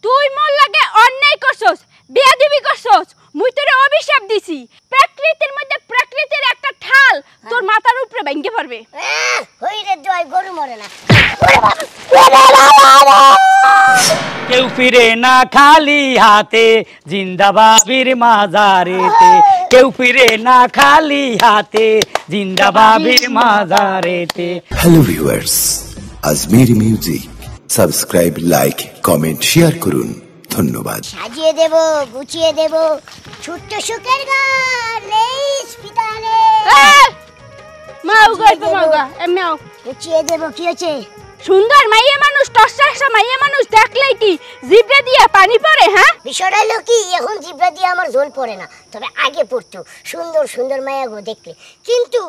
তুই মোর লাগে অন্যায় করছস, বেয়াদবি করছস। মুই তোরে অভিশাপ দিছি, প্রকৃতির মধ্যে প্রকৃতির একটা ঠাল তোর মাথার উপরে ভেঙে পড়বে। হই রে জয়, গরু মরে না। কেউ ফিরে না খালি হাতে, জিন্দাবাবির মাজারেতে। কেউ ফিরে না খালি হাতে, জিন্দাবাবির মাজারেতে। Hello viewers, Ajmer music subscribe, like, comment, share করুন। ধন্যবাদ। সাজিয়ে দেব, গুছিয়ে দেব, ছোট্ট সুখের গান নেই স্পিতালে। মাউগা মাউগা এমনাও গুছিয়ে দেব। কি হচ্ছে? সুন্দর মাইয়া মানুষ, টসটসা মাইয়া মানুষ দেখলেই কি জিভে দিয়ে পানি পড়ে? হ্যাঁ, বিষয়টা হলো কি, এখন জিভা দিয়ে আমার ঝোল পড়ে না, তবে আগে পড়তো সুন্দর সুন্দর মায়া গো দেখলে। কিন্তু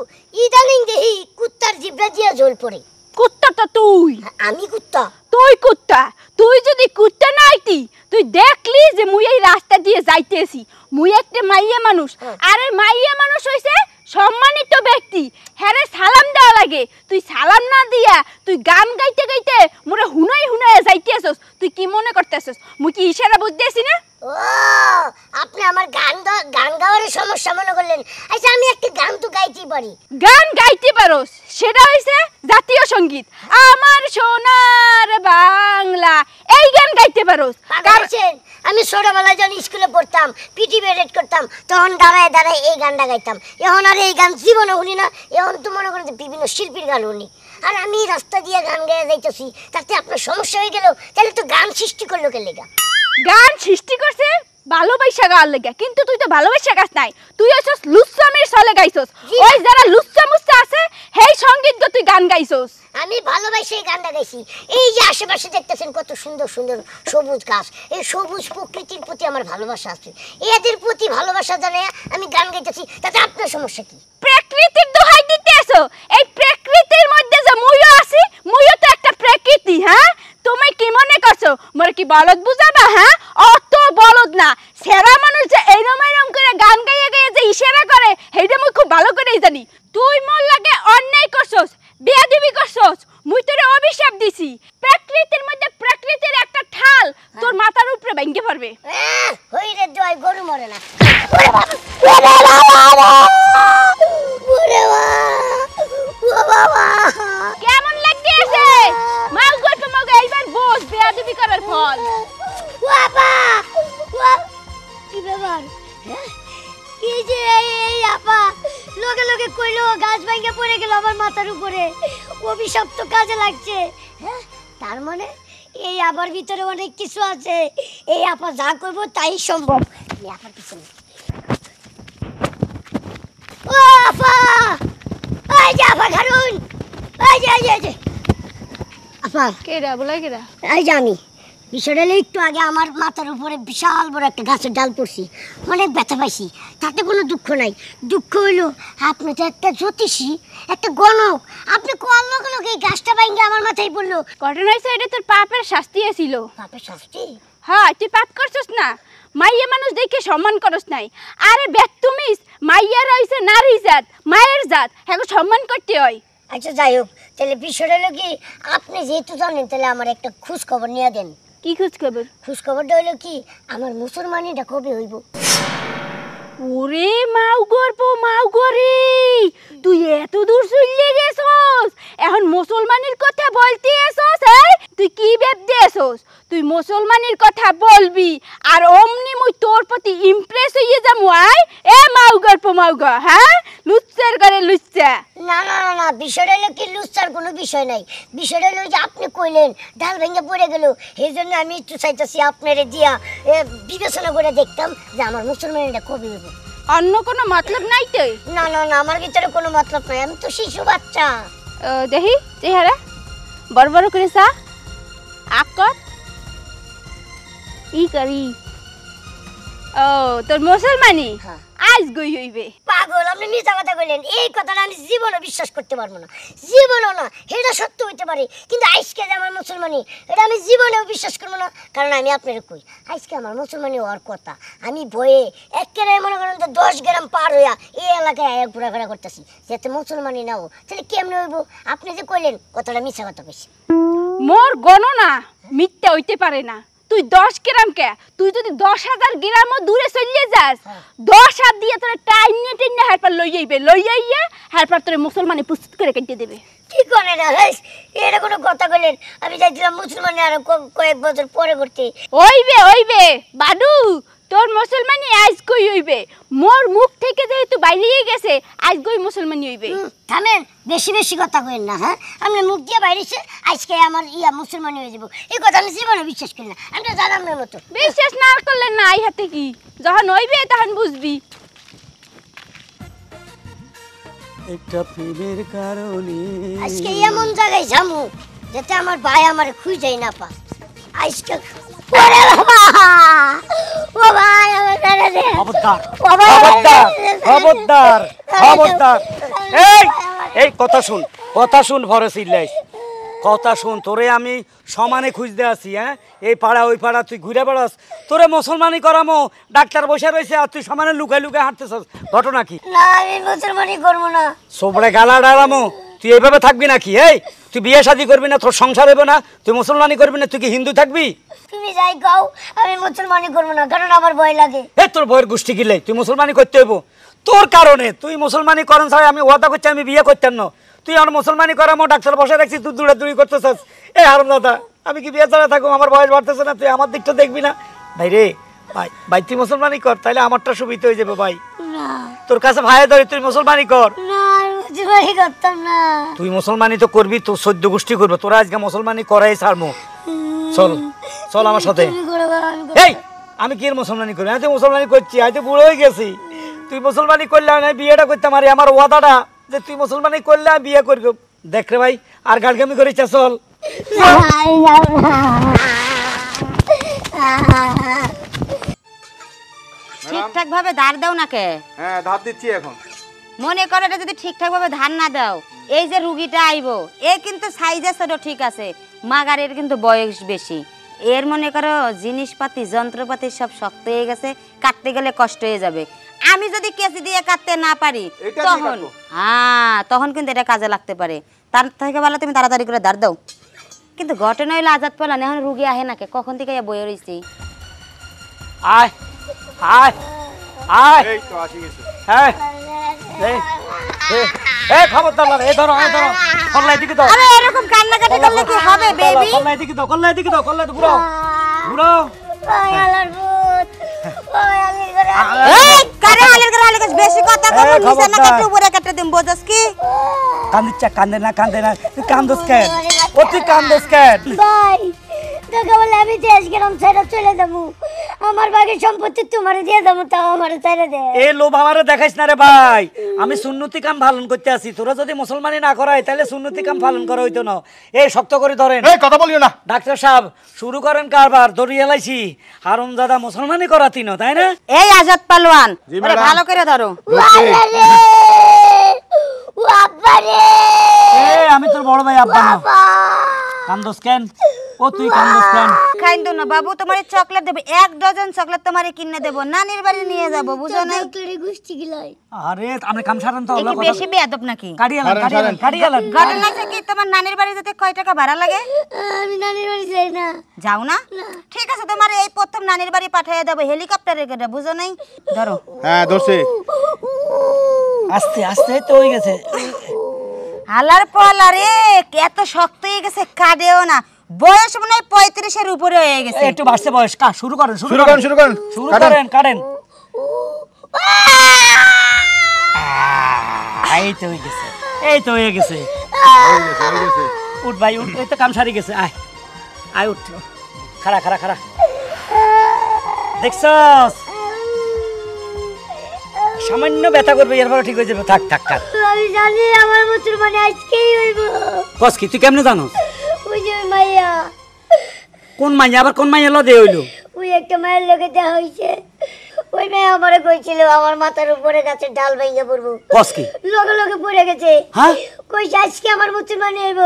ইদানিং দেখি কুত্তার জিভা দিয়ে ঝোল পড়ে। কুত্তা তো তুই। আমি কুত্তা? তুই কুত্তা। তুই যদি কুত্তা না আইতি, তুই দেখলি যে মুই এই রাস্তা দিয়ে যাইতেছি, মুই একটা মাইয়া মানুষ। আরে মাইয়া মানুষ হইছে সম্মানিত ব্যক্তি, হ্যারে সালাম দেওয়া লাগে। তুই সালাম না দিয়া তুই গান গাইতে গাইতে মোরে হুনাই হুনাই যাইতেছস। তুই কি মনে করতেছস মুই কি ইশারা বুঝতেছি না? ও, আপনি আমার গান গাওয়ার সমস্যা মনে করলেন? আচ্ছা, আমি একটা গান তো গাইতেই পারি। গান গাইতে পারোস, সেটা হইছে জাতীয় সঙ্গীত, আমার সোনার বাংলা। এই গান গাইতে পারোস। গাইছেন? আমি ছোটবেলায় যখন স্কুলে পড়তাম, পিটি প্যারেড করতাম, তখন দাঁড়ায় দাঁড়ায় এই গানটা গাইতাম। এখন আর এই গান জীবনে শুনি না। এখন তো মনে করেন বিভিন্ন শিল্পীর গান শুনি। আর আমি রাস্তা দিয়ে গান গাইয়া যাইতেছি, তাতে আপনার সমস্যা হয়ে গেল। তাহলে তো গান সৃষ্টি করলো কে লেগা? গান সৃষ্টি করছে ভালোবাসা গাওয়ার লেগে, কিন্তু তুই তো ভালোবাসা গাছ নাই, তুই হইছস লুচ্চামের ছলে গাইছস। ওই যারা লুচ্চা মুচ্চা আছে সেই সঙ্গীত গো তুই গান গাইছস। আমি ভালোবাসে এই গানটা গাইছি। এই যে আশেপাশে দেখতেছেন কত সুন্দর সুন্দর সবুজ গাছ, এই সবুজ প্রকৃতির প্রতি আমার ভালোবাসা আছে। এদের প্রতি ভালোবাসা জানায় আমি গান গাইতেছি, তাতে আপনার সমস্যা কি? প্রকৃতির দোহাই দিতে আসো। এই প্রকৃতির মধ্যে যে মুইও আছি, মুইও তো একটা প্রকৃতি। হ্যাঁ, তুমি কি মনে করছো মোর কি বলদ বুঝাবা? হ্যাঁ, অত বলদ না। সেরা মানুষ যে এইরম এইরম করে গান গাইয়ে গাইয়ে যে ইশারা করে, সেইটা মুই খুব ভালো করেই জানি। তুই মোর লাগে অন্যায় করছস, বেয়াদবি করছস। মুই তোরে অভিশাপ দিছি, প্রকৃতির মধ্যে প্রকৃতির একটা ঠাল তোর মাথার উপরে ভেঙে পড়বে। হই রে জয়, গরু মরে না। কেমন লাগতেছে? মাল গল্প মগে এইবার বস, বেয়াদবি করার ফল। বাবা, কি ব্যাপার? কি যে এই আপা লগে লগে কইলো গাছ ভাঙে পড়ে গেল আমার মাথার উপরে। অভিশাপ তো কাজে লাগছে। তার মানে এই আবার ভিতরে অনেক কিছু আছে। এই আপা যা করবো তাই সম্ভব। আমি আপার পিছনে। ও আপা, এই যে আপা ঘাড়ুন, এই যে আপা। কেডা বলে কেডা? এই যে আমি। বিষয়টা হলো একটু আগে আমার মাথার উপরে বিশাল বড় একটা গাছের ডাল পড়ছি, অনেক ব্যথা পাইছি। তাতে কোনো দুঃখ নাই। দুঃখ হইলো আপনি তো একটা জ্যোতিষী, একটা গণক, আপনি কোয়ার লগে লগে এই গাছটা ভাঙে আমার মাথায় পড়লো। ঘটনা হইছে এটা তোর পাপের শাস্তি ছিল। পাপের শাস্তি? হ্যাঁ, তুই পাপ করছস না, মাইয়া মানুষ দেখে সম্মান করস নাই। আরে বেতুমিস, মাইয়া রইছে নারী জাত, মায়ের জাত, হ্যাঁ সম্মান করতে হয়। আচ্ছা যাই হোক, তাহলে বিষয়টা হলো কি, আপনি যেহেতু জানেন তাহলে আমার একটা খোঁজ খবর নিয়ে দেন। কি খোঁজ খবর? খোঁজ খবরটা হলো কি, আমার মুসলমানিটা কবে হইব? ওরে মাও গর্ব মাও গরে, তুই এত দূর চলে গেছস, এখন মুসলমানের কথা বলতে এসোস? তুই কি ভাবতে এসোস? তুই মুসলমানের কথা বলবি আর অমনি মুই তোর প্রতি ইমপ্রেস হইয়ে যাবো। আয় এ মাও গর্ব মাও গ, হ্যাঁ লুচ্চার করে লুচ্চা। না না না না, বিষয়টা হলো কি, লুচ্চার কোনো বিষয় নাই। বিষয়টা হলো যে আপনি কইলেন ডাল ভেঙে পড়ে গেল, এই জন্য আমি একটু চাইতেছি আপনারে দিয়া বিবেচনা করে দেখতাম যে আমার মুসলমানিটা কবে হইব। অন্য কোনো মতলব নাই তো? না না না, আমার ভিতরে কোনো মতলব নাই, আমি তো শিশু বাচ্চা। দেখি চেহারা বড় বড় করে চা আকর ই করি। ও তোর মুসলমানি আজ গই হইবে। পাগল, আপনি মিথ্যা কথা কইলেন। এই কথাটা আমি জীবনে বিশ্বাস করতে পারবো না, জীবনও না। এটা সত্য হইতে পারে, কিন্তু আজকে যে আমার মুসলমানি, এটা আমি জীবনেও বিশ্বাস করবো না। কারণ আমি আপনার কই, আজকে আমার মুসলমানি হওয়ার কথা, আমি ভয়ে একেবারে মনে করেন তো 10 গ্রাম পার হইয়া এই এলাকায় আয়া ঘোরাফেরা করতেছি, যাতে মুসলমানি না হো। তাহলে কেমনে হইব? আপনি যে কইলেন কথাটা মিথ্যা কথা কইছি। মোর গণনা মিথ্যা হইতে পারে না, তুই 10 গ্রাম কে তুই যদি 10,000 গ্রামও দূরে চলে যাস 10 হাত দিয়ে তোর টাইম নিয়ে টেনে হারপার লইয়াইয়া হারপার তোর মুসলমানে প্রস্তুত করে কেটে দেবে কি করে না ভাই এটা কোনো কথা কইলেন আমি যাইছিলাম মুসলমানে আর কয়েক বছর পরে করতে ওইবে বাডু তোর মুসলমানি আজ কই হইবে মোর মুখ থেকে যেহেতু বাইরে গেছে আজ কই মুসলমানি হইবে থামেন বেশি বেশি কথা কইেন না হ্যাঁ আমি মুখ দিয়ে বাইরেছে আজকে আমার মুসলমানি হয়ে যাব এই কথা আমি জীবনে বিশ্বাস করি না আমি তো জানাম না মতো বিশ্বাস না করলে না আই হাতে কি যখন হইবে তখন বুঝবি একটা প্রেমের কারণে আজকে এমন জায়গায় যামু যাতে আমার ভাই আমারে খুঁজেই না পা আজকে ওরে বাবা ও ভাই আমার ছেড়ে দে খবরদার ও ভাই খবরদার খবরদার এই কথা শুন ভরে চিল্লাইস কথা শুন তোরে আমি সমানে খুঁজতে আসি হ্যাঁ এই পাড়া ওই পাড়া তুই ঘুরে বেড়াস তোরে মুসলমানি করামো ডাক্তার বসে রয়েছে আর তুই সমানে লুকাই লুকাই হাঁটতেছস ঘটনা কি না আমি মুসলমানি করব না সোবড়ে গালা ডালামো তুই এইভাবে থাকবি নাকি এই তুই বিয়ে শাদী করবি না তোর সংসার হবে না তুই মুসলমানি করবি না তুই কি হিন্দু থাকবি তুমি যাই গাও আমি মুসলমানি করব না কারণ আমার ভয় লাগে তোর বইয়ের গোষ্ঠী গিলে তুই মুসলমানি করতে হইব তোর কারণে তুই মুসলমানি করেন ছাড়া আমি ওয়াদা করছি আমি বিয়ে করতাম না তুই আমার মুসলমানি করামো ডাক্তার বসে রাখছি তুই দৌড়াদৌড়ি করতেছিস এই হারাম দাদা আমি কি বিয়ে ছাড়া থাকুম আমার বয়স বাড়তেছে না তুই আমার দিকটা দেখবি না ভাই রে ভাই তুই মুসলমানি কর তাহলে আমারটা সুবিধা হয়ে যাবে ভাই তোর কাছে ভাই ধরে তুই মুসলমানি কর না মুসলমানি করতাম না তুই মুসলমানি তো করবি তোর 14 গোষ্ঠী করবে তোরা আজকে মুসলমানি করাই ছাড়মু চল আমার সাথে এই আমি কি মুসলমানি করি আমি তো মুসলমানি করছি আমি তো বুড়ো হয়ে গেছি তুই মুসলমানি করলে আমি বিয়েটা করতাম আর আমার ওয়াদাটা যে তুই মুসলমানি করলে আমি বিয়ে করব দেখ রে ভাই আর গালগামি করিস চল ঠিকঠাক ভাবে ধার দাও না কে হ্যাঁ ধার দিচ্ছি এখন মনে করে এটা যদি ঠিকঠাক ভাবে ধার না দাও এই যে রুগীটা আইবো এ কিন্তু সাইজে ছোট ঠিক আছে মাগারের কিন্তু বয়স বেশি এর মনে করো জিনিসপাতি যন্ত্রপাতি সব শক্ত হয়ে গেছে কাটতে গেলে কষ্ট হয়ে যাবে আমি যদি কেসি দিয়ে কাটতে না পারি তখন কিন্তু এটা কাজে লাগতে পারে তার থেকে ভালো তুমি তাড়াতাড়ি করে ধার দাও কিন্তু ঘটনা হইলো আজাদ পালান এখন রুগী আহে নাকি কখন থেকে বয়ে রইছি আয় আয় আয় এই তো আসি গেছে হ্যাঁ এই খবরদার লাগা এই ধরো কল্লা এদিকে দাও আরে এরকম কান্নাকাটি করলে কি হবে বেবি কল্লা এদিকে দাও কল্লা ঘুরো ওই আলার ভূত ওই আলির ঘরে এই কারে আলের ঘরে বেশি কথা কম নিচে না কাটু উপরে কাটতে দিম বোঝাস কি কান্দে না তুই কান্দোস কেন ও তুই কান্দোস কেন ভাই দেখা বলে আমি দেশ গেলাম ছেড়ে চলে যাবো আমার বাড়ির সম্পত্তি তোমারে দিয়ে দেবো তাও আমার ছেড়ে দে এই লোভ আমারে দেখাইস না রে ভাই আমি সুন্নতি কাম পালন করতে আসি তোরা যদি মুসলমানি না করাই তাহলে সুন্নতি কাম পালন করা হইতো না এই শক্ত করে ধরেন এই কথা বলিও না ডাক্তার সাহেব শুরু করেন কারবার দড়িয়ে লাইছি হারামজাদা মুসলমানি করাতি না তাই না এই আজাদ পালোয়ান জি, ওরে ম্যাডাম। ভালো করে ধরো আরে ও আব্বা রে আমি তোর বড় ভাই আব্বা না কান্দোস কেন ও তুই কান্দোস কেন খাইন্দো না বাবু তোমারে চকলেট দেব 1 ডজন চকলেট তোমারে কিনে দেব নানির বাড়ি নিয়ে যাব বুঝো নাই তোরে গুষ্টি গিলাই আরে আপনি কাম সারেন তো কি বেশি বেয়াদব নাকি কাড়িয়ালেন ঘটনা আছে কি তোমার নানির বাড়ি যেতে কয় টাকা ভাড়া লাগে আমি নানির বাড়ি যাই না যাও না ঠিক আছে তোমার এই প্রথম নানির বাড়ি পাঠিয়ে দেব হেলিকপ্টারে করে বুঝো নাই ধরো হ্যাঁ ধরছি আস্তে আস্তে তো হয়ে গেছে হালার পলা রে এত শক্ত হয়ে গেছে কাঁদেও না বয়স মনে হয় 35 এর উপরে হয়ে গেছে একটু বাড়ছে বয়স শুরু করেন শুরু করেন কাটেন এই তো হয়ে গেছে উঠ ভাই উঠ এই তো কাম সারি গেছে আয় উঠ খাড়া দেখছস সামান্য ব্যথা করবে এরপর ঠিক হয়ে যাবে থাক আমি জানি আমার মুসলমানি আজকেই হইব কস কি তুই কেমনে জানোস ওই যে মাইয়া কোন মাইয়া আবার কোন মাইয়া লদে হইলো ওই একটা মায়ের লোকে দেওয়া হয়েছে ওই মেয়ে আমারে কইছিল আমার মাথার উপরে গাছের ডাল ভাঙিয়ে পড়বো কস কি লগে পড়ে গেছে হ্যাঁ কইছে আজকে আমার মুসলমানি হইব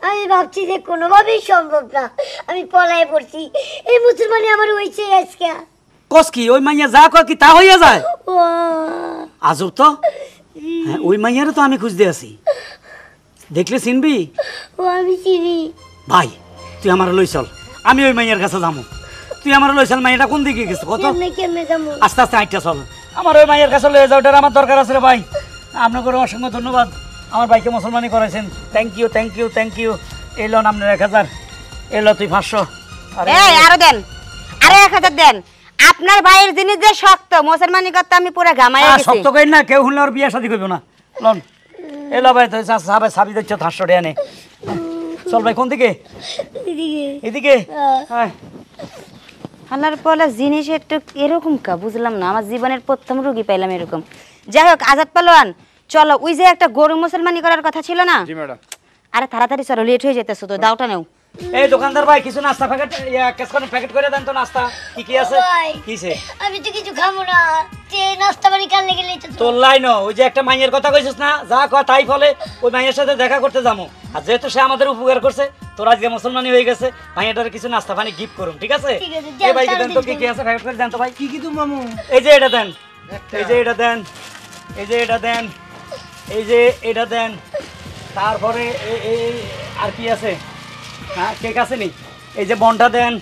আমি ভাবছি যে কোনোভাবেই সম্ভব না আমি পলায়ে পড়ছি এই মুসলমানি আমার হইছে আজকে কস কি ওই মাইয়া যা কয় কি তা হইয়া যায় ও আজব তো হ্যাঁ ওই মাইয়ারে তো আমি খুঁজতে আছি দেখলে চিনবি ও আমি চিনি ভাই তুই আমার লই চল আমি ওই মাইয়ার কাছে যাবো তুই আমার লইছাল মাইয়াটা কোন দিকে গেছে কত কেমনে যাবো আস্তে আস্তে হাঁটতে চল আমার ওই মাইয়ের কাছে লয়ে যাও ওটার আমার দরকার আছে রে ভাই আপনাকে অসংখ্য ধন্যবাদ আমার ভাইকে মুসলমানি করাইছেন থ্যাংক ইউ এই লোন আপনার 1000 এলো তুই 500 এই আরো দেন আরো 1000 দেন আপনার ভাইয়ের জিনিস যে শক্ত মুসলমানি করতে আমি পুরো ঘামাইয়া গেছি শক্ত কই না কেউ হুনলে ওর বিয়ে শাদী করবে না লোন এলো ভাই তুই সাবে সাবি দিচ্ছ 500 টাকা নে চল ভাই কোন দিকে এদিকে হ্যাঁ হালার পলা জিনিস একটু এরকম কা বুঝলাম না আমার জীবনের প্রথম রোগী পাইলাম এরকম যাই হোক আজাদ পালোয়ান চলো ওই যে একটা গরু মুসলমানি করার কথা ছিল না জি ম্যাডাম আরে তাড়াতাড়ি চলো লেট হয়ে যেতেছো তো দাওটা নেও এই দোকানদার ভাই কিছু নাস্তা প্যাকেট কেসখানে প্যাকেট করে দেন তো নাস্তা কি আছে ভাই, কিছে আমি তো কিছু খাবো না যে নাস্তা বাড়ি কাল লেগে লেছে তোর লাইন ওই যে একটা মাইয়ের কথা কইছিস না যা কয় তাই ফলে ওই মাইয়ের সাথে দেখা করতে যাবো আর যেহেতু সে আমাদের উপকার করছে তোর আজকে মুসলমানি হয়ে গেছে মাইয়াটার কিছু নাস্তা পানি গিফট করুন ঠিক আছে ঠিক আছে, এই ভাই যান, দেন তো যান, কি আছে প্যাকেট করে দেন তো ভাই কি তো মামু এই যে এটা দেন এই যে এটা দেন এই যে এটা দেন এই যে এটা দেন তারপরে এই আর কি আছে হ্যাঁ কেক আছে নি এই যে বনটা দেন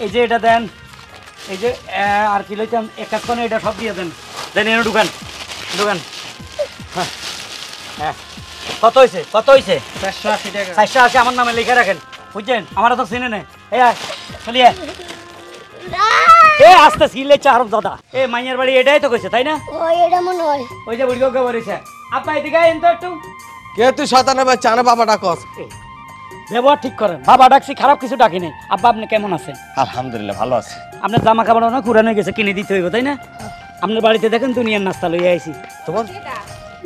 এই যে এটা দেন এই যে আর কি লইতাম এক কাজ করে এটা সব দিয়ে দেন দেন এনে ঢুকান হ্যাঁ হ্যাঁ কত হয়েছে 480 টাকা 480 আমার নামে লিখে রাখেন বুঝছেন আমার তো চিনে নেই এই চলিয়ে আস্তে সিলে চারম দাদা মাইয়ার বাড়ি এটাই তো কইছে তাই না ও এটা মনে হয় ওই যে বুড়িকে বলেছে আপা এদিকে আইন তো একটু কে তুই শয়তানের বাচ্চা না বাবা ডাকস ব্যবহার ঠিক করেন বাবা ডাকছি খারাপ কিছু ডাকি নাই আব্বা আপনি কেমন আছেন আলহামদুলিল্লাহ ভালো আছি আপনার জামা কাপড় না কুরানো গেছে কিনে দিতে হইব তাই না আপনার বাড়িতে দেখেন দুনিয়ার নাস্তা লইয়া আইছি তোমার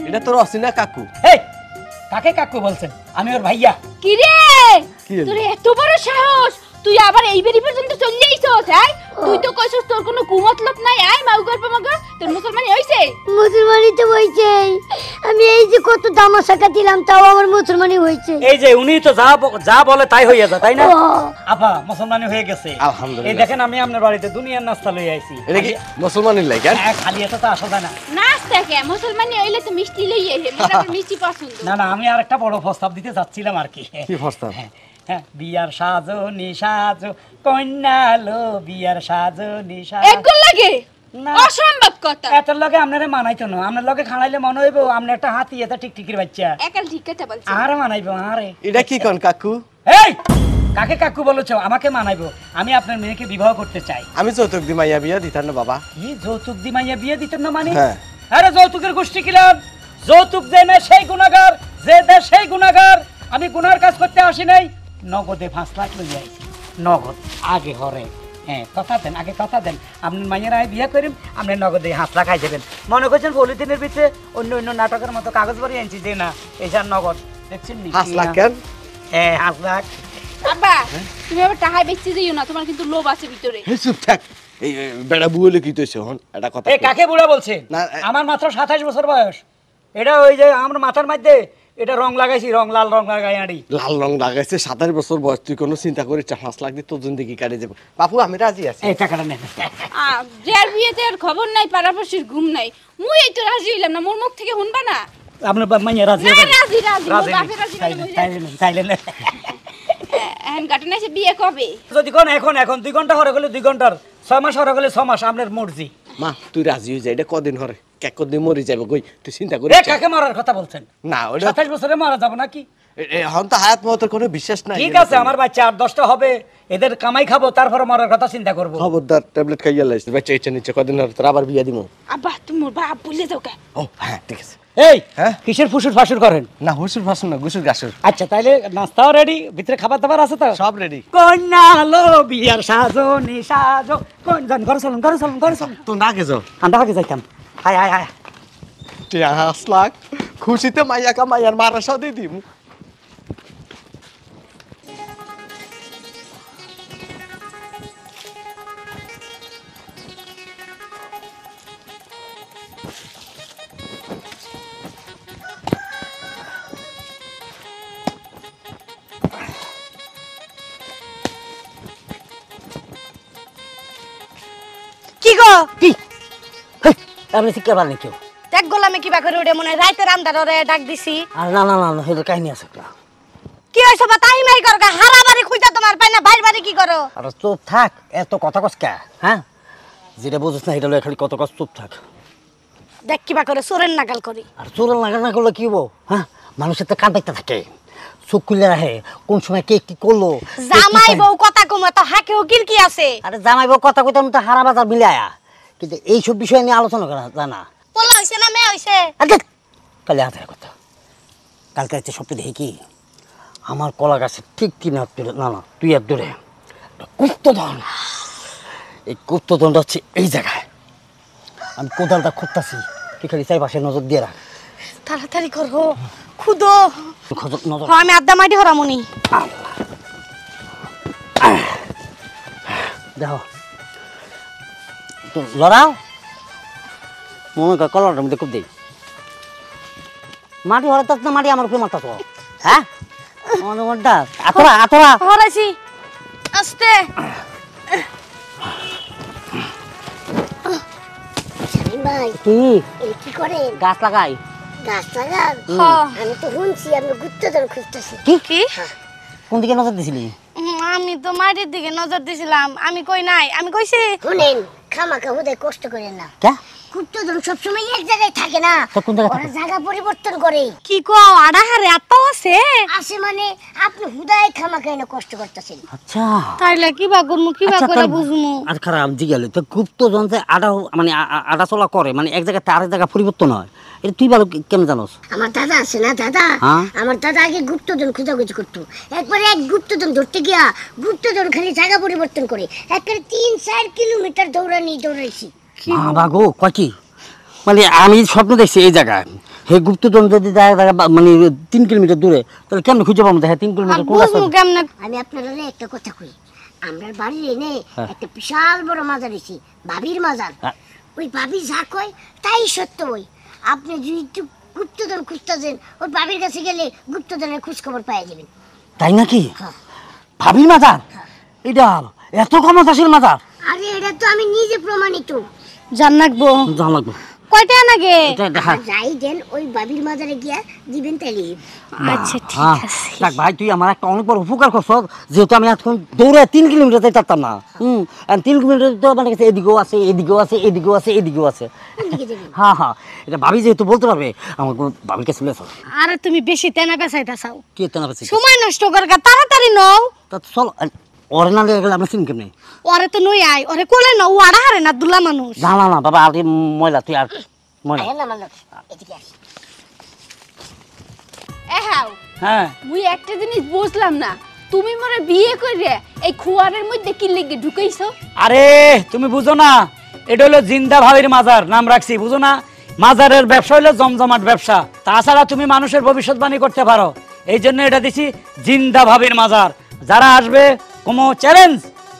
এটা তোর অসিনা কাকু এই কাকে কাকু বলছেন আমি ওর ভাইয়া কি রে কি হলো? তোর এত বড় সাহস তুই আবার এই বেরি পর্যন্ত চলে আইছস হ্যাঁ তুই তো কইছস তোর কোনো কুমতলব নাই আয় মাউ গল্প মগা তোর মুসলমানি হইছে মুসলমানি তো হয়েছে আমি এই যে কত তামাশা দিলাম তাও আমার মুসলমানি হয়েছে এই যে উনি তো যা বলে তাই হইয়া যায় তাই না ও, আপা মুসলমানি হয়ে গেছে আলহামদুলিল্লাহ। এই দেখেন আমি আপনার বাড়িতে দুনিয়ার নাস্তা লইয়া আইছি এটা কি মুসলমানের লাগে খালি এত তো আসা যায় না নাস্তা কে মুসলমানি হইলে তো মিষ্টি লইয়ে হে মোর মিষ্টি পছন্দ না না আমি আর একটা বড় প্রস্তাব দিতে যাচ্ছিলাম আর কি কি প্রস্তাব হ্যাঁ বিয়ার সাজনি সাজো কন্যা লো বিয়ার সাজনি সাজো একগুল লাগে না। অসম্ভব কথা এত লগে আপনারে মানাইতো না আপনার লগে খানাইলে মনে হইব আপনি একটা হাতি এটা টিকটিকির বাচ্চা একাল ঠিক কথা বলছিস আর মানাইবো আরে এটা কি কোন কাকু এই কাকে কাকু বলেছো আমাকে মানাইবো আমি আপনার মেয়েকে বিবাহ করতে চাই আমি যৌতুক দি মাইয়া বিয়া দিতাম না বাবা কি যৌতুক দি মাইয়া বিয়ে দিতেন না মানে হ্যাঁ। আরে যৌতুকের গোষ্ঠী কিলাম যৌতুক দেয় না সেই গুনাহগার যে দেয় সেই গুনাহগার আমি গুনার কাজ করতে আসি নাই নগদে 5 লাখ লই আইছি নগদ আগে হরে হ্যাঁ কথা দেন আগে কথা দেন আপনি মাইয়ের আয় বিয়ে করিম আপনি নগদে 5 লাখ খাই দেবেন মনে করছেন পলিথিনের ভিতরে অন্য অন্য নাটকের মতো কাগজ ভরে আনছি যে না এইসব নগদ দেখছেন নি 5 লাখ কেন হ্যাঁ 5 লাখ আব্বা তুমি আবার টাকা বেচতে যাইও না তোমার কিন্তু লোভ আছে ভিতরে এই চুপ থাক এই বেড়া বুলে কি তৈছে হন এটা কথা এ কাকে বুড়া বলছে না, আমার মাত্র 27 বছর বয়স এটা ওই যে আমার মাথার মধ্যে এটা রং লাগাইছি লাল রং লাগাই আড়ি লাল রং লাগাইছে 27 বছর বয়স তুই কোনো চিন্তা করিস 5 লাখ দিয়ে তোর জিন্দগি কাটে যাবে বাপু আমি রাজি আছি এই টাকাটা নেন যার বিয়েতে আর খবর নাই পাড়াপড়শির ঘুম নাই মুই এই তো রাজি হইলাম না মোর মুখ থেকে শুনবা না আপনার মাইয়া রাজি না, হবেন? রাজি, রাজি, রাজি মোর বাপের রাজি তাইলে, বলে তাইলে নেন, তাইলে নেন। এখন ঘটনা এসে বিয়ে কবে যদি কোন এখন 2 ঘন্টা হরে গেলে 2 ঘন্টার 6 মাস হরে গেলে 6 মাস আপনার মর্জি মা তুই রাজি হয়ে যা এটা কদিন হরে কে কদিন মরে যাবে কই তুই চিন্তা করিস এ কাকে মারার কথা বলছেন না ওটা 27 বছরে মারা যাব নাকি এখন তো হায়াত মতের কোনো বিশ্বাস নাই ঠিক আছে আমার বাচ্চা 8-10টা হবে এদের কামাই খাবো তারপরে মরার কথা চিন্তা করব খবরদার ট্যাবলেট খাইয়া লাইছ বাচ্চা ইচ্ছা নিচ্ছে কদিন হরে তোর আবার বিয়া দিমু আব্বা তুমি মোর বাপ বলে যাও কে ও হ্যাঁ ঠিক আছে এই হ্যাঁ? কিসের ফুসুর ফাসুর করেন না হুসুর ফাসুর না গুসুর গাসুর আচ্ছা তাইলে নাস্তাও রেডি ভিতরে খাবার দাবার আছে তো সব রেডি কন্যা লো বিয়ার সাজনি সাজো কোন জান ঘরে চলুন তো না কে যাও আমরা আগে যাইতাম হায় হায় হায় 5 লাখ খুশিতে মাইয়া কা মাইয়ার মারা সাও দিয়ে দিমু কি গো কি হেই, আপনি শিক্ষা পারেন কেউ দেখ গোলামে কিবা করে ওটা মনে হয় রাইতে রান্দার ওরে ডাক দিছি আর না না না সেটা কাহিনী আছে একটা কি হইছে বা তাই মাই কর হারা বাড়ি খুঁজা তোমার পাই না বাইর বাড়ি কি করো আর চুপ থাক এত কথা কস কে হ্যাঁ যেটা বুঝছ না এটা লয়ে খালি কত কস চুপ থাক দেখ কিবা করে চোরের নাগাল করি আর চোরের লাগা না করলে কি হবো হ্যাঁ মানুষের তো কান দেখতে থাকে চোখ খুলে রাখে কোন সময় কে কি করলো জামাই বউ কথা কমে তো হাকে উকিল কি আছে আরে জামাই বউ কথা কইতাম তো হারা বাজার মিলায়া কিন্তু এইসব বিষয় নিয়ে আলোচনা করা জানা পোলা হইছে না মেয়ে হইছে আরে কালে হাতের কথা কালকে হচ্ছে সব দেখি কি আমার কলা গাছে ঠিক 3 হাত দূরে না না 2 হাত দূরে গুপ্তধন এই গুপ্তধনটা হচ্ছে এই জায়গায় আমি কোদালটা খুঁজতেছি তুই খালি চাই পাশে নজর দিয়ে রাখ তাড়াতাড়ি করো খুদো নজর আমি আড্ডা মাটি হরামনি দেখো তো লড়াও মনে কর কলারটার মধ্যে খুব দেই মাটি হরাতে না মাটি আমার উপরে মারতা তো হ্যাঁ মনটা আতরা আতরা হরাইছি আস্তে শামিম ভাই কি এই কি করেন গাছ লাগাই গাছ লাগান আমি তো শুনছি আপনি গুপ্তধন খুঁজতেছি কি কি কোন দিকে নজর দিছিলি আমি তো মাটির দিকে নজর দিছিলাম আমি কই নাই আমি কইছি শুনেন খামাখা হুদায় কষ্ট করেন না কে গুপ্তধন সবসময় এক জায়গায় থাকে না তো কোন জায়গায় ওরা জায়গা পরিবর্তন করে কি কও আড়াহারে আত্মাও আছে আসে মানে আপনি হুদায় খামাখা এনে কষ্ট করতেছেন আচ্ছা তাইলে কিবা করমু কিবা করে বুঝমু আর খারাপ জিগালে তো গুপ্তজন যে আডা মানে আডা চলা করে মানে এক জায়গা থেকে আরেক জায়গা পরিবর্তন হয় এটা তুই ভালো কেমন জানোস আমার দাদা আছে না দাদা হ্যাঁ? আমার দাদা আগে গুপ্তধন খোঁজাখুঁজি করতো একবারে এক গুপ্তধন ধরতে গিয়া গুপ্তধন খালি জায়গা পরিবর্তন করে একবারে 3-4 কিলোমিটার দৌড়াইছি বাবা গো কয় কি মানে আমি স্বপ্ন দেখছি এই জায়গায় হে গুপ্তজন যদি জায়গা মানে 3 কিলোমিটার দূরে তাহলে কেমন খুঁজে পাবো দেখে 3 কিলোমিটার কোন রাস্তা বুঝমু কেমনে আমি আপনারা একটা কথা কই আমরা বাড়ির এনে একটা বিশাল বড় মাজার এসি ভাবির মাজার হ্যাঁ। ওই ভাবি যা কয় তাই সত্য ওই আপনি যদি একটু গুপ্তধন খুঁজতেছেন ওই ভাবির কাছে গেলে গুপ্তধনের খোঁজ খবর পাওয়া যাবেন তাই নাকি হ্যাঁ। ভাবির মাজার এটা এত ক্ষমতাশীল মাজার আরে এটা তো আমি নিজে প্রমাণিত জান রাখবো জানা লাগবে কয়টা নাগে এটা দেখা যাই দেন ওই ভাবির মাজারে গিয়া দিবেন তাইলে আচ্ছা ঠিক হ্যাঁ আছে দেখ ভাই তুই আমার একটা অনেক বড় উপকার করছ যেহেতু আমি এখন দৌড়ে 3 কিলোমিটার যাইতে পারতাম না আর 3 কিলোমিটার তো মানে এদিকেও আছে এদিকেও আছে এদিকেও আছে এদিকেও আছে ওদিকে যাবেন হ্যাঁ হ্যাঁ এটা ভাবি যেহেতু বলতে পারবে আমার কোনো ভাবির কাছে চলে আসো আরে তুমি বেশি তেনা পেছাইতা চাও কি এত না পাচ্ছি সময় নষ্ট করগা তাড়াতাড়ি নও তা চল ওরে না লেগে গেলে আমরা চিনি কেমনি ওরে তো নই আই ওরে কোলে নও আড়াহারে না দুলা মানুষ না না বাবা আর ময়লা তুই আর ময়লা আয় না মানব এদিকে আস এহাও হ্যাঁ মুই একটা জিনিস বুঝলাম না তুমি মরে বিয়ে করে এই খুয়ারের মধ্যে কি লেগে ঢুকাইছো আরে তুমি বুঝো না এটা হলো জিন্দা ভাবির মাজার নাম রাখছি বুঝো না মাজারের ব্যবসা হলো জমজমাট ব্যবসা তাছাড়া তুমি মানুষের ভবিষ্যৎবাণী করতে পারো এই জন্য এটা দিছি জিন্দা ভাবির মাজার যারা আসবে কোনো চ্যালেঞ্জ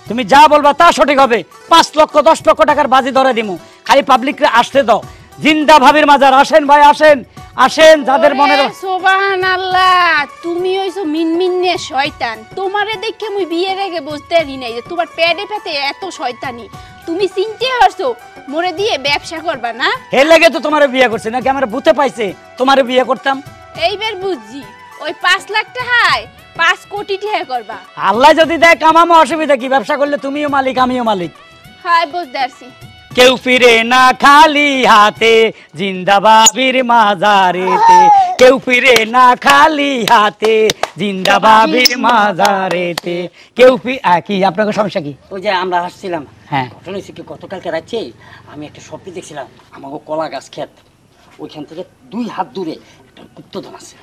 তুমি যা বলবা তা সঠিক হবে 5 লক্ষ 10 লক্ষ টাকার বাজি ধরে দিমু খালি পাবলিকরে আসতে দাও জিন্দা ভাবির মাজার আসেন ভাই আসেন আসেন যাদের মনের সুবহানাল্লাহ তুমি হইছো মিনমিনে শয়তান তোমারে দেখে মুই বিয়ের আগে বুঝতে পারি নাই যে তোমার পেটে পেতে এত শয়তানি তুমি চিনতে পারছো মোরে দিয়ে ব্যবসা করবা না এর লাগে তো তোমারে বিয়ে করছে নাকি আমার ভূতে পাইছে তোমারে বিয়ে করতাম এইবার বুঝছি ওই 5 লাখ টাকায় 5 কোটি টাকা করবা আল্লাহ যদি দেয় কামামো অসুবিধা কি ব্যবসা করলে তুমিও মালিক আমিও মালিক হাই বুঝতে পারছি কেউ ফিরে না খালি হাতে জিন্দা ভাবির মাজারেতে কেউ ফিরে না খালি হাতে জিন্দা ভাবির মাজারেতে কেউ কি আপনাকে সমস্যা কি ওই যে আমরা আসছিলাম হ্যাঁ ঘটনা হয়েছে কি গতকালকে রাত্রে আমি একটা স্বপ্ন দেখছিলাম আমাকে কলা গাছ ক্ষেত ওইখান থেকে 2 হাত দূরে একটা গুপ্তধন আছে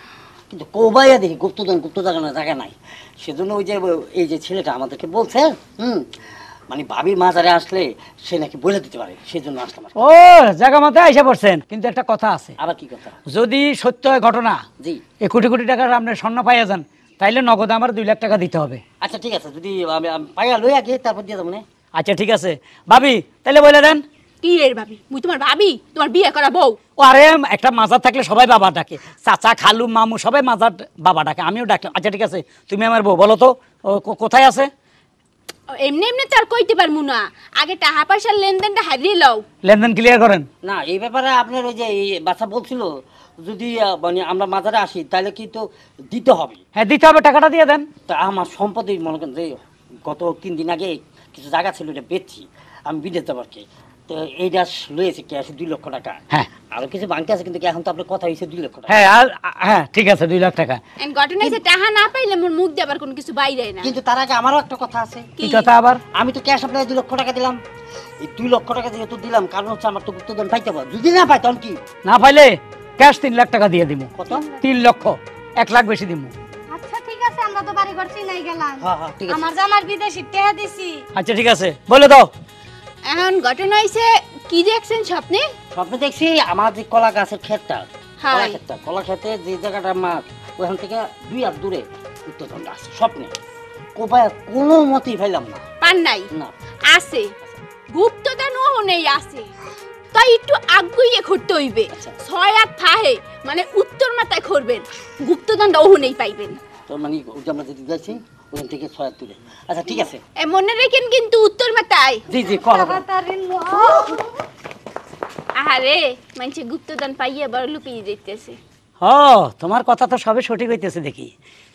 কিন্তু কোবাইয়া দেখি গুপ্তধন জায়গা নাই সেজন্য ওই যে এই যে ছেলেটা আমাদেরকে বলছে মানে ভাবির মাজারে আসলে সে নাকি বলে দিতে পারে সেজন্য আসলাম ও জায়গা মতো এসে পড়ছেন কিন্তু একটা কথা আছে আবার কি কথা যদি সত্য হয় ঘটনা জি এই কোটি কোটি টাকার আপনার স্বর্ণ পাইয়া যান তাইলে নগদ আমার 2 লাখ টাকা দিতে হবে আচ্ছা ঠিক আছে যদি আমি পাইয়া লই আগে তারপর দিয়ে দেবো না আচ্ছা ঠিক আছে ভাবি তাইলে বলে দেন কি রে ভাবি মুই তোমার ভাবি তোমার বিয়ে করা বউ ও আরে একটা মাজার থাকলে সবাই বাবা ডাকে চাচা খালু মামু সবাই মাজার বাবা ডাকে আমিও ডাকলাম আচ্ছা ঠিক আছে তুমি আমার বউ বলো তো ও কোথায় আছে এমনি এমনি তার কইতে পারমু না আগে টাকা পয়সার লেনদেনটা হারিয়ে লও লেনদেন ক্লিয়ার করেন না এই ব্যাপারে আপনার ওই যে এই বাচ্চা বলছিল যদি মানে আমরা মাজারে আসি তাহলে কি তো দিতে হবে? হ্যাঁ দিতে হবে, টাকাটা দিয়ে দেন। তা আমার সম্পত্তি মনে করেন যে গত 3 দিন আগে কিছু জায়গা ছিল, এটা বেচছি আমি বিদেশ যাবার কে। তো এইটা লয়েছে ক্যাশ 2 লক্ষ টাকা। হ্যাঁ আরো কিছু বাংকে আছে, কিন্তু এখন তো আপনার কথা হয়েছে 2 লক্ষ টাকা। হ্যাঁ আর হ্যাঁ ঠিক আছে 2 লাখ টাকা। ঘটনা হচ্ছে টাকা না পাইলে মোর মুখ দিয়ে আবার কোনো কিছু বাইরে না। কিন্তু তার আগে আমারও একটা কথা আছে। কি কথা আবার? আমি তো ক্যাশ আপনাকে 2 লক্ষ টাকা দিলাম, এই 2 লক্ষ টাকা যেহেতু দিলাম কারণ হচ্ছে আমার তো গুপ্তধন পাইতে হবে। যদি না পাই তখন কি? না পাইলে ক্যাশ 3 লাখ টাকা দিয়ে দিব। কত? 3 লক্ষ, 1 লাখ বেশি দিব। আচ্ছা ঠিক আছে, আমরা তো বাড়ি ঘর চিনাই গেলাম। হ্যাঁ হ্যাঁ ঠিক আছে। আমার জামার বিদেশি টেহা দিছি। আচ্ছা ঠিক আছে বলে দাও। এখন ঘটনা হয়েছে কি দেখছেন স্বপ্নে? স্বপ্নে দেখছি আমার যে কলা গাছের ক্ষেতটা, হ্যাঁ। কলা ক্ষেতে যে জায়গাটা মাছ, ওখান থেকে 2 হাত দূরে গুপ্তধনটা আছে। স্বপ্নে কোপায় কোনো মতেই পাইলাম না। পান নাই? না আছে, গুপ্তধন ও নেই আছে, তাই একটু আগুইয়ে করতে হইবে। 6 হাত ফাহে মানে উত্তর মাথায় করবেন, গুপ্তধনটা ও নেই পাইবেন। তোর মানে ওই যে আমরা যেতে যাচ্ছি ওখান থেকে 6 হাত দূরে। আচ্ছা ঠিক আছে, মনে রাখেন কিন্তু উত্তর মাথায়। জি জি কলা। আহারে মানে গুপ্তধন পাইয়ে বড় লুকিয়ে যাইতেছে। তোমার কথা তো সবে সঠিক হইতেছে দেখি।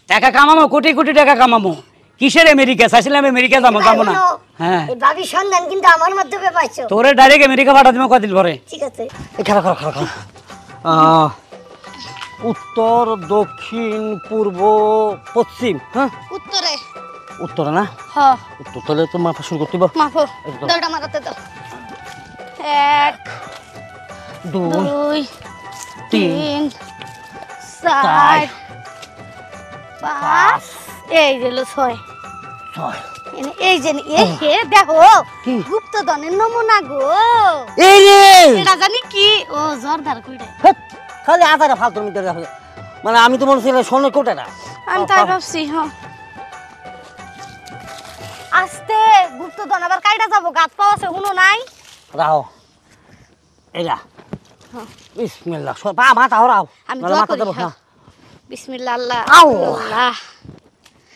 টাকা কামামো, কোটি কোটি টাকা কামামো। কিসের আমেরিকা? চাইছিলাম আমেরিকা যাবো, যাবো না। হ্যাঁ এই ভাবি সন্ধান কিন্তু আমার মাধ্যমে পাইছো। তোরে ডাইরেক্ট আমেরিকা পাঠা দিব কদিন পরে। ঠিক আছে। খারাপ খারাপ খারাপ। উত্তর, দক্ষিণ, পূর্ব, পশ্চিম। হ্যাঁ উত্তরে। উত্তরে না? হ্যাঁ উত্তর তাহলে তো মাপা শুরু করতে হবে। মাফো দলটা মারাতে দাও। 1 2 2 3 3 4 5 এই গেল 6। 6 এই যে এই হে দেখো কি? গুপ্তধনের নমুনা গো। এই রে এটা জানি কি? ও জর্দার কইরা। হেৎ, খালি আধারে ফালতুর মধ্যে রাখো। মানে আমি তো মনে ছিলাম স্বর্ণের কোটাটা। আমি তাই ভাবছি। হ্যাঁ আস্তে গুপ্তধন আবার কাইটা যাবো, গাছ পাওয়া আছে হুনো নাই। রাও এরা বিসমিল্লাহ পা মাথা হরাও। আমি নাহলে দোয়া মাথা করি। দেবো। হ্যাঁ। বিসমিল্লাহ আল্লাহ আও। আল্লাহ।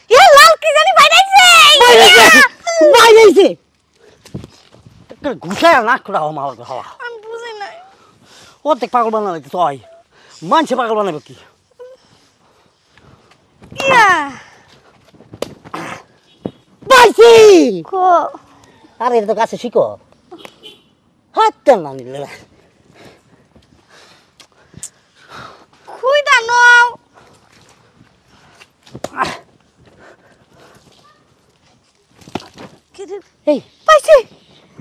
এ লাল কি জানি বাইরাইছে। বাইরেছে ঘুষায় নাক করাও মাওয়ার হাওয়া। আমি বুঝি নাই। অর্ধেক পাগল বানাবে কি তুই? মানুষে পাগল বানাবে কি? ইয়া পাইছি। কো আরে এটা তো গাছে শিখো হাতটা না নিলে না। খুই দানো। কি রে? এই পাইছি।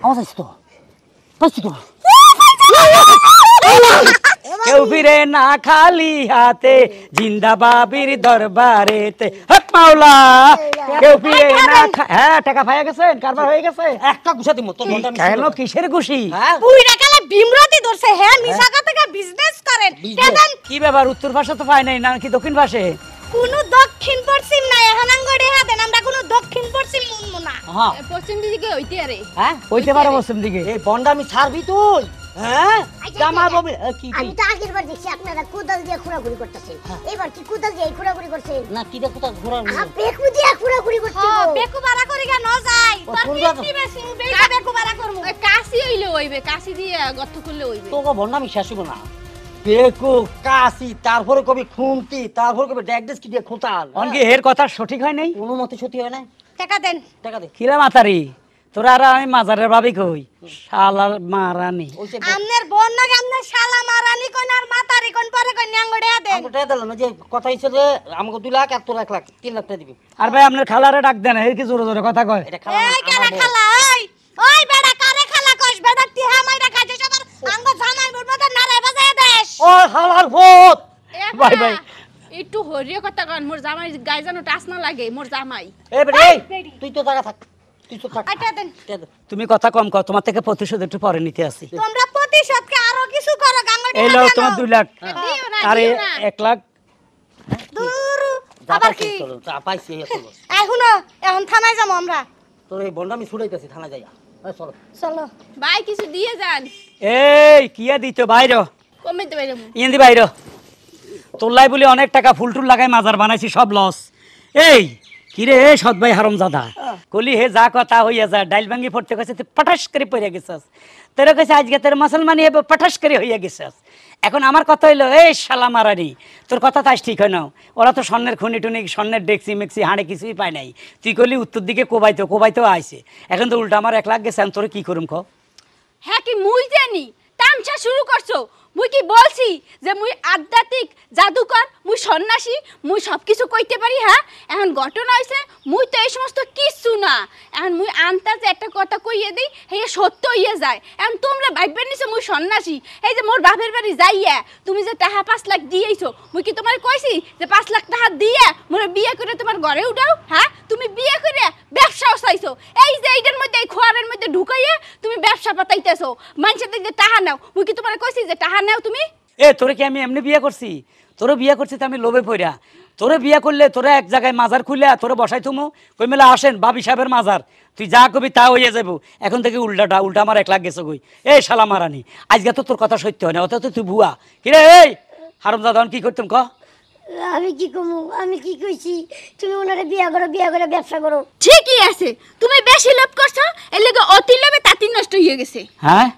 আওয়াজ আসছে তো, পাইছি তো। কেউ ফিরে না খালি হাতে, জিন্দা বাবির দরবারেতে। হক মাওলা। কেউ ফিরে না হ্যাঁ টাকা পাইয়া গেছেন, কারবার হয়ে গেছে। একটা ঘুষা দিব তোর মনটা কেন কিসের খুশি? হ্যাঁ বুইরা কালে বিমরতি ধরছে। হ্যাঁ মিশাকা থেকে বিজনেস করেন। কেমন কি ব্যাপার? উত্তর পাশে তো পাই নাই, না কি দক্ষিণ পাশে? কোন দক্ষিণ পশ্চিম নাই। এখন আঙ্গড়ে হাতেন আমরা কোন দক্ষিণ পশ্চিম মুনমু না। হ্যাঁ পশ্চিম দিকে হইতে আরে। হ্যাঁ হইতে পারে পশ্চিম দিকে। এই বন্ডামি ছাড়বি তুই? হ্যাঁ জামা ববে কি আমি তো আগের বার দেখছি আপনারা কোদাল দিয়ে খুঁড়াখুড়ি করতেছেন, এবার কি কোদাল দিয়ে খুঁড়াখুড়ি করছেন? না কি দেখো তো ঘোরা বেকু দিয়ে খুঁড়াখুড়ি করতে হ্যাঁ বেকু বাড়া করি কেন যাই? ও, তোর কোনটা তো? কি বেশি বেকা বেকু বাড়া করমু। ওই কাশি হইলে হইবে, কাশি দিয়ে গর্ত করলে হইবে। তোকে বন্ডামি শেষ হইব না। বেকু কাশি, তারপরে কবি খুন্তি, তারপরে কবি ড্যাগডেস কি দিয়ে খোঁতাল। অনকি এর কথা সঠিক হয় নাই? কোনো মতে সত্যি হয় না। টাকা দেন। টাকা দে। কিরা মাতারি তোরা আর আমি মাজারের ভাবি কই শালার মারানি। ওই যে আমনের বোন নাকি আমনের শালা মারানি কোন আর মাতারি কোন পরে কোন আঙ্গড়ে দেন। আমাকে টাকা দিলাম না, যে কথা হয়েছে যে আমাকে 2 লাখ আর তোর 1 লাখ 3 লাখ টাকা দিবি। আর ভাই আপনার খালারে ডাক দেন, এই কি জোরে জোরে কথা কয়। এটা খালা এই আমার কারা বউ। খালা ওই ওই বেড়া কারে খালা কইস বেড়া টিহা মাইরা খাইছে সবার আঙ্গ জামাই বলবো নারে বাজায় দেশ। ও হালার ভূত। ভাই ভাই একটু হরিয় কথা কন, মোর জামাই গায়ে যেন টাচ না লাগে। মোর জামাই এই বেটা এই তুই তো জায়গা থাক, তুই তো থাক। আটা দেন। টাকা দে। তুমি কথা কম কও, তোমার থেকে প্রতিশোধ একটু পরে নিতে আসি। তোমরা প্রতিশোধকে আরো কিছু করো গাঙ্গড়ে। এই লাও তোমার 2 লাখ। দিও না, আরে দিও না। 1 লাখ। দূর যা আবার পাইছি কি? চলো, যা পাইছি এই চলো। এখনো এখন থানায় যাবো আমরা। তোর এই বন্ডামি ছুড়াইতেছি থানা যাইয়া। এই চলো। চলো। ভাই কিছু দিয়ে যান, এই কিয়া দিত বাইরে কমাইতে পারবো। ইন্দি বাইরে তোলাই বলে অনেক টাকা ফুলটুল লাগাই মাজার বানাইছি, সব লস। এই কিরে সৎ ভাই হারামজাদা কলি হে যা কথা হইয়া যা ডাইল ভাঙ্গি পড়তে কইছে তুই পটাশ করে পড়ে গেছস, তোর কইছে আজকে তোর মুসলমানি হবে পটাশ করে হইয়া গেছস। এখন আমার কথা হইলো এই শালা মারানি, তোর কথা তাই ঠিক হয় না। ওরা তো স্বর্ণের খনি টনি, স্বর্ণের ডেক্সি মেক্সি হাঁড়ে কিছুই পায় নাই। তুই করলি উত্তর দিকে কোবাইতেও আইছে, এখন তো উল্টা আমার 1 লাখ গেছে। তোরে কি করুম ক? হ্যাঁ কি মুই জানি তামসা শুরু করছো? মুই কি বলছি যে মুই আধ্যাত্মিক জাদুকর, মুই সন্ন্যাসী, মুই সব কিছু কইতে পারি? হ্যাঁ, এখন ঘটনা হয়েছে মুই তো এই সমস্ত কিচ্ছু না। এখন মুই আন্তাজে একটা কথা কইয়ে দিই, এই সত্য হইয়া যায়। এখন তোমরা ভাববে নিছো মুই সন্ন্যাসী। এই যে মোর বাপের বাড়ি যাইয়া তুমি যে টাকা 5 লাখ দিয়েছো, মুই কি তোমার কইছি যে 5 লাখ টাকা দিয়ে মোরে বিয়ে করে তোমার ঘরে উঠাও? হ্যাঁ, তুমি বিয়ে করে ব্যবসাও চাইছো। এই যে এইটার মধ্যে, এই খোয়ারের মধ্যে ঢুকাইয়া তুমি ব্যবসা পাতাইতেছো, মানুষের যে টাকা নাও। মুই কি তোমার কইছি যে টাকা নাও তুমি? তোরে কি আমি এমনি বিয়ে করছি? তোরে বিয়ে করছি তো আমি লোভে পড়া। তোরে বিয়ে করলে তোরে এক জায়গায় মাজার খুলে তোরে বসাই তুমু, কই মেলা আসেন বাবি সাহেবের মাজার, তুই যা কবি তা হইয়া যাবো। এখন থেকে উল্টা আমার 1 লাখ গেছে কই। এই শালা মারানি, আজকে তো তোর কথা সত্য হয় না, অত তুই ভুয়া। কিরে এই হারামজাদা, কি করতাম ক? আমি কি কমু? আমি কি কইছি? তুমি ওনারে বিয়া করে ব্যবসা করো। ঠিকই আছে, তুমি বেশি লোভ করছো, এর লাগে অতি লোভে তাঁতি নষ্ট হয়ে গেছে। হ্যাঁ